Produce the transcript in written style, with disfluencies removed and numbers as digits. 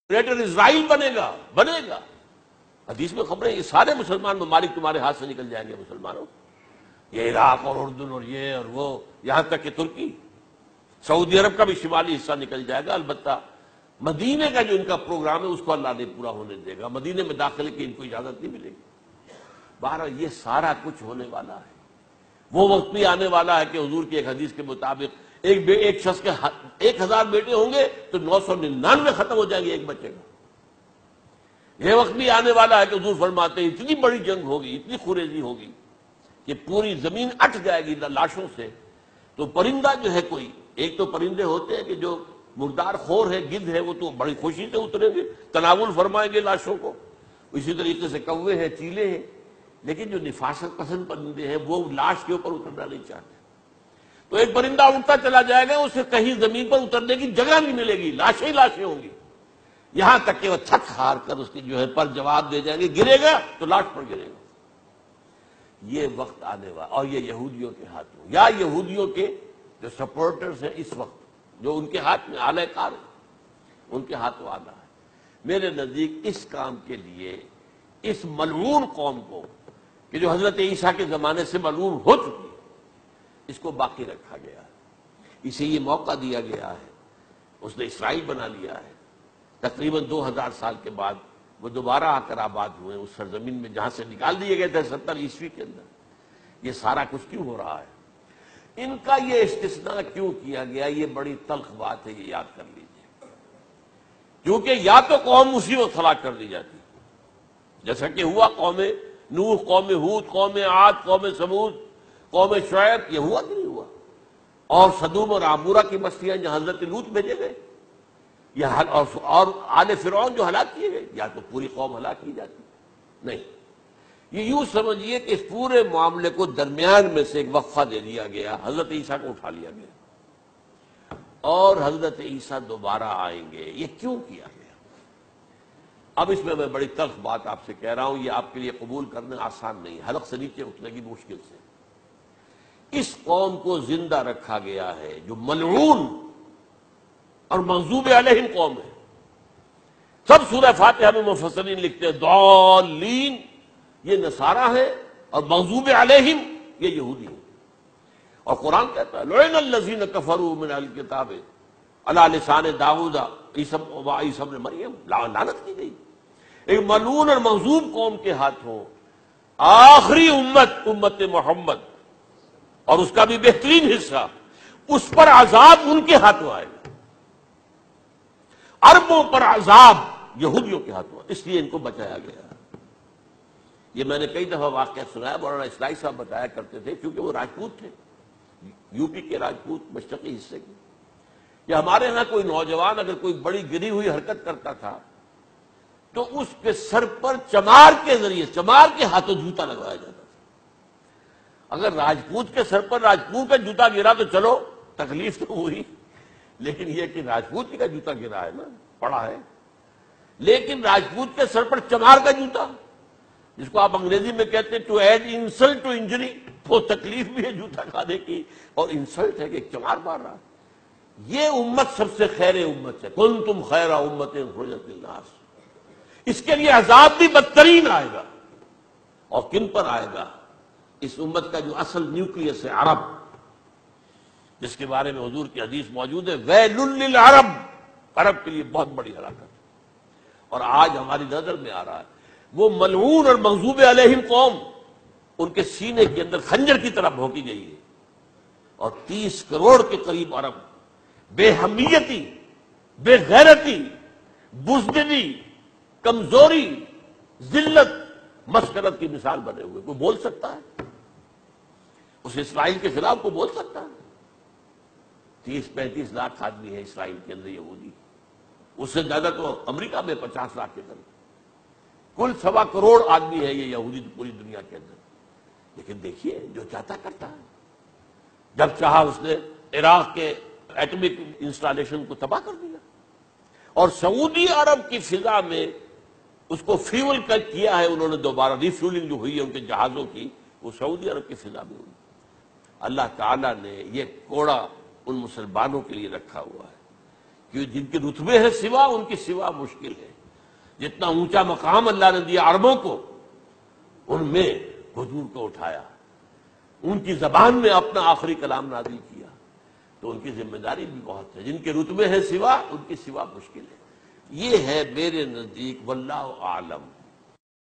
Greater اسرائیل بنے گا۔ حدیث میں خبریں یہ سارے مسلمان ممالک تمہارے ہاتھ سے نکل جائیں گے مسلمانوں، یہ عراق اور اردن اور یہ اور وہ، یہاں تک کہ ترکی، سعودی عرب کا بھی شمالی حصہ نکل جائے گا۔ البتہ مدینے کا جو ان کا پروگرام ہے اس کو اللہ نہیں پورا ہونے دے گا، مدینے میں داخلے کی ان کو اجازت نہیں ملے گی۔ بہرحال یہ سارا کچھ ہونے والا ہے۔ وہ وقت بھی آنے والا ہے کہ حضور کی ایک حدیث کے مطابق ایک شخص کے 1000 بیٹے ہوں گے تو 999 ختم ہو جائیں گے ایک بچے کا۔ یہ وقت بھی آنے والا ہے کہ حضور فرماتے ہیں اتنی بڑی جنگ ہوگی، اتنی خوریزی ہوگی کہ پوری زمین اٹھ جائے گی لاشوں سے۔ تو پرندہ جو ہے کوئی، ایک تو پرندے ہوتے ہیں کہ جو مردار خور ہے، گدھ ہے، وہ تو بڑی خوشی سے اتریں گے، تناول فرمائیں گے لاشوں کو۔ اسی طریقے سے کوے ہیں، چیلے ہیں، لیکن جو نفاست پسند پرندے ہیں وہ لاش کے اوپر اترنا نہیں چاہتے۔ تو ایک پرندہ اڑتا چلا جائے گا، اسے کہیں زمین پر اترنے کی جگہ نہیں ملے گی، لاشیں ہی لاشیں ہوں گی، یہاں تک کہ وہ تھک ہار کر اس کی جو ہے پر جواب دے جائیں گے، گرے گا تو لاش پر گرے گا۔ یہ وقت آنے والا، اور یہ یہودیوں کے ہاتھوں، یا یہودیوں کے جو سپورٹرز ہیں اس وقت، جو ان کے ہاتھ میں آلہ کار ہے، ان کے ہاتھوں آنا ہے۔ میرے نزدیک اس کام کے لیے اس ملعون قوم کو، کہ جو حضرت عیسیٰ کے زمانے سے ملعون ہو چکی ہے، اس کو باقی رکھا گیا ہے، اسے یہ موقع دیا گیا ہے۔ اس نے اسرائیل بنا لیا ہے، تقریباً 2000 سال کے بعد وہ دوبارہ آ کر آباد ہوئے اس سرزمین میں جہاں سے نکال دیے گئے تھے 70 عیسوی کے اندر۔ یہ سارا کچھ کیوں ہو رہا ہے؟ ان کا یہ استثناء کیوں کیا گیا؟ یہ بڑی تلخ بات ہے، یہ یاد کر لیجیے۔ کیونکہ یا تو قوم اسی وقت ہلاک کر دی جاتی، جیسا کہ ہوا قوم نوح، قوم ہود، قوم عاد، قوم ثمود، قوم شعیب، یہ ہوا کہ نہیں ہوا؟ اور سدوم اور عمورہ کی بستیاں جہاں حضرت لوط بھیجے گئے، اور آل فرعون جو ہلاک کیے گئے، یا تو پوری قوم ہلاک کی جاتی؟ نہیں، یہ یوں سمجھیے کہ اس پورے معاملے کو درمیان میں سے ایک وقفہ دے دیا گیا، حضرت عیسیٰ کو اٹھا لیا گیا، اور حضرت عیسیٰ دوبارہ آئیں گے۔ یہ کیوں کیا گیا؟ اب اس میں بڑی تلخ بات آپ سے کہہ رہا ہوں، یہ آپ کے لیے قبول کرنا آسان نہیں، حلق سے نیچے اترے گی مشکل سے۔ اس قوم کو زندہ رکھا گیا ہے جو ملعون اور مغضوب علیہم قوم ہے۔ سب سورہ فاتحہ میں مفسرین لکھتے ہیں ضالین، یہ نصارہ ہے، اور مغضوب علیہم یہ یہودی ہیں۔ اور قرآن کہتا ہے لعن الذین کفروا من اہل الکتاب علی لسان داؤد وعیسی ابن مریم، لعنت کی گئی ایک ملعون اور مغضوب قوم کے ہاتھوں آخری امت محمد، اور اس کا بھی بہترین حصہ، اس پر عذاب ان کے ہاتھوں آئے گا۔ عربوں پر عذاب یہودیوں کے ہاتھوں، اس لیے ان کو بچایا گیا۔ یہ میں نے کئی دفعہ واقعہ سنایا، مولانا اسلائی صاحب بتایا کرتے تھے، کیونکہ وہ راجپوت تھے، یو پی کے راجپوت، مشرقی حصے کے۔ کہ ہمارے ہاں کوئی نوجوان اگر کوئی بڑی گری ہوئی حرکت کرتا تھا تو اس کے سر پر چمار کے ذریعے، چمار کے ہاتھوں جوتا لگوایا جاتا تھا۔ اگر راجپوت کے سر پر راجپوت کا جوتا گرا تو چلو تکلیف تو ہوئی، لیکن یہ کہ راجپوت کا جوتا گرا ہے نا، پڑا ہے، لیکن راجپوت کے سر پر چمار کا جوتا، جس کو آپ انگریزی میں کہتے ہیں to add insult to injury, وہ تکلیف بھی ہے جوتا کھانے کی، اور انسلٹ ہے کہ ایک چمار مار رہا ہے۔ یہ امت سب سے خیر امت ہے، کنتم خیر امت اخرجت للناس۔ اس کے لیے عذاب بھی بدترین آئے گا، اور کن پر آئے گا؟ اس امت کا جو اصل نیوکلیس ہے عرب، جس کے بارے میں حضور کی حدیث موجود ہے ویل للعرب، عرب کے لیے بہت بڑی ہلاکت۔ اور آج ہماری نظر میں آ رہا ہے وہ ملعون اور مغضوب علیہم قوم، ان کے سینے کے اندر خنجر کی طرح بھونکی گئی ہے، اور 30 کروڑ کے قریب عرب بے حمیتی، بے غیرتی، بزدلی، کمزوری، ذلت، مسکرت کی مثال بنے ہوئے۔ کوئی بول سکتا ہے اس اسرائیل کے خلاف؟ کوئی بول سکتا ہے؟ 30-35 لاکھ آدمی ہے اسرائیل کے اندر یہودی، اس سے زیادہ تو امریکہ میں 50 لاکھ کے قریب، کل 1.25 کروڑ آدمی ہے یہ یہودی پوری دنیا کے اندر۔ لیکن دیکھیے جو چاہتا کرتا ہے، جب چاہا اس نے عراق کے ایٹمک انسٹالیشن کو تباہ کر دیا، اور سعودی عرب کی فضا میں اس کو فیول کیا ہے انہوں نے، دوبارہ ری فیولنگ جو ہوئی ہے ان کے جہازوں کی، وہ سعودی عرب کی فضا میں ہوئی۔ اللہ تعالیٰ نے یہ کوڑا ان مسلمانوں کے لیے رکھا ہوا ہے کہ کہ جن کے رتبے ہیں سوا، ان کی سوا مشکل ہے۔ جتنا اونچا مقام اللہ نے دیا عربوں کو، ان میں حضور کو اٹھایا، ان کی زبان میں اپنا آخری کلام نازل کیا، تو ان کی ذمہ داری بھی بہت ہے۔ جن کے رتبے ہیں سوا، ان کی سوا مشکل ہے۔ یہ ہے میرے نزدیک واللہ اعلم